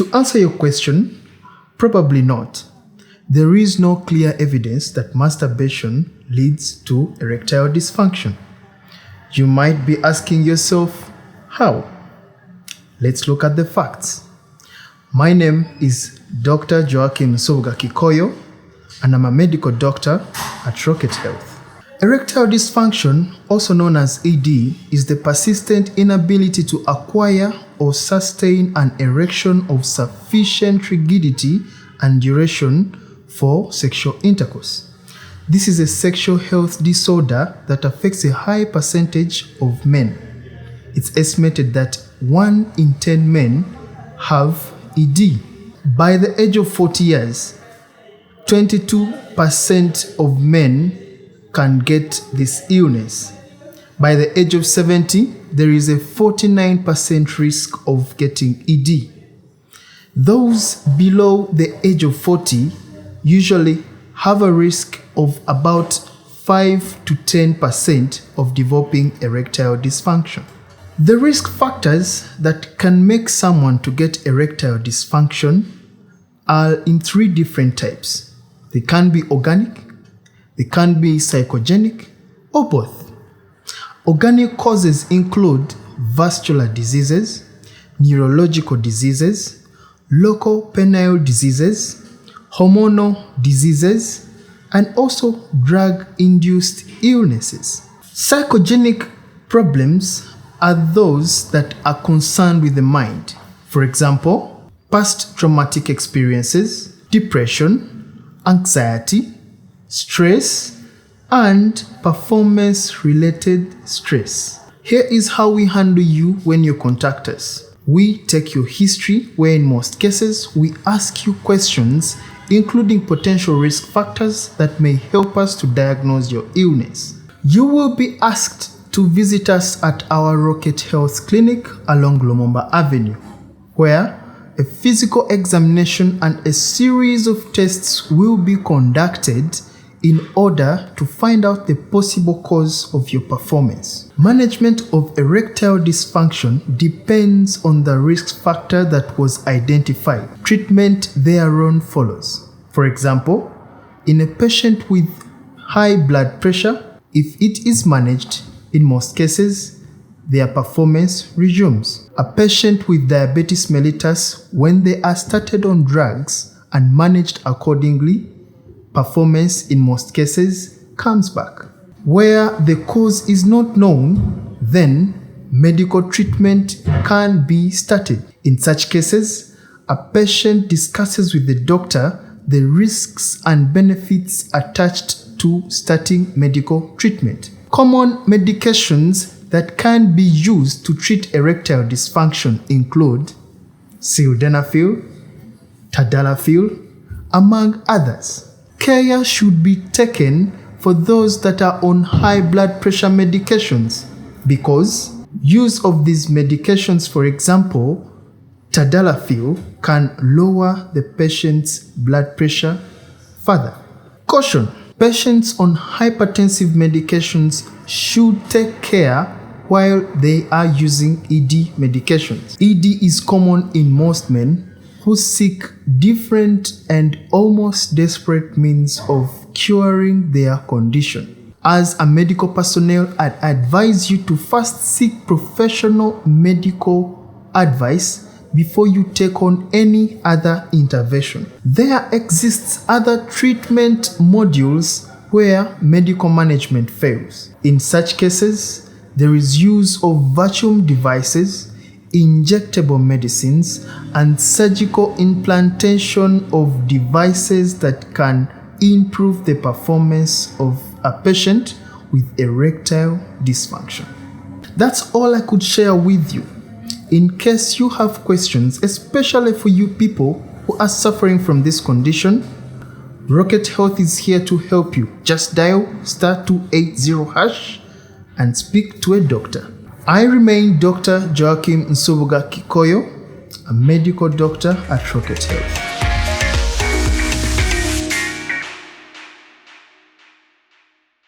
To answer your question, probably not. There is no clear evidence that masturbation leads to erectile dysfunction. You might be asking yourself, how? Let's look at the facts. My name is Dr. Joachim Nsubuga, and I'm a medical doctor at Rocket Health. Erectile dysfunction, also known as ED, is the persistent inability to acquire or sustain an erection of sufficient rigidity and duration for sexual intercourse. This is a sexual health disorder that affects a high percentage of men. It's estimated that 1 in 10 men have ED. By the age of 40 years, 22% of men can get this illness. By the age of 70, there is a 49% risk of getting ED. Those below the age of 40 usually have a risk of about 5 to 10% of developing erectile dysfunction. The risk factors that can make someone to get erectile dysfunction are in 3 different types. They can be organic, they can be psychogenic, or both. Organic causes include vascular diseases, neurological diseases, local penile diseases, hormonal diseases, and also drug-induced illnesses. Psychogenic problems are those that are concerned with the mind. For example, past traumatic experiences, depression, anxiety, stress, and performance-related stress. Here is how we handle you when you contact us. We take your history, where in most cases, we ask you questions, including potential risk factors that may help us to diagnose your illness. You will be asked to visit us at our Rocket Health Clinic along Lumumba Avenue, where a physical examination and a series of tests will be conducted in order to find out the possible cause of your performance. Management of erectile dysfunction depends on the risk factor that was identified. Treatment thereon follows. For example, in a patient with high blood pressure, if it is managed, in most cases, their performance resumes. A patient with diabetes mellitus, when they are started on drugs and managed accordingly, performance in most cases comes back. Where the cause is not known, then medical treatment can be started. In such cases, a patient discusses with the doctor the risks and benefits attached to starting medical treatment. Common medications that can be used to treat erectile dysfunction include sildenafil, tadalafil, among others. Care should be taken for those that are on high blood pressure medications, because use of these medications, for example, tadalafil, can lower the patient's blood pressure further. Caution: patients on hypertensive medications should take care while they are using ED medications. ED is common in most men who seek different and almost desperate means of curing their condition. As a medical personnel, I'd advise you to first seek professional medical advice before you take on any other intervention. There exists other treatment modules where medical management fails. In such cases, there is use of vacuum devices, injectable medicines, and surgical implantation of devices that can improve the performance of a patient with erectile dysfunction. That's all I could share with you. In case you have questions, especially for you people who are suffering from this condition, Rocket Health is here to help you. Just dial *280# and speak to a doctor. I remain Dr. Joachim Nsubuga, a medical doctor at Rocket Health.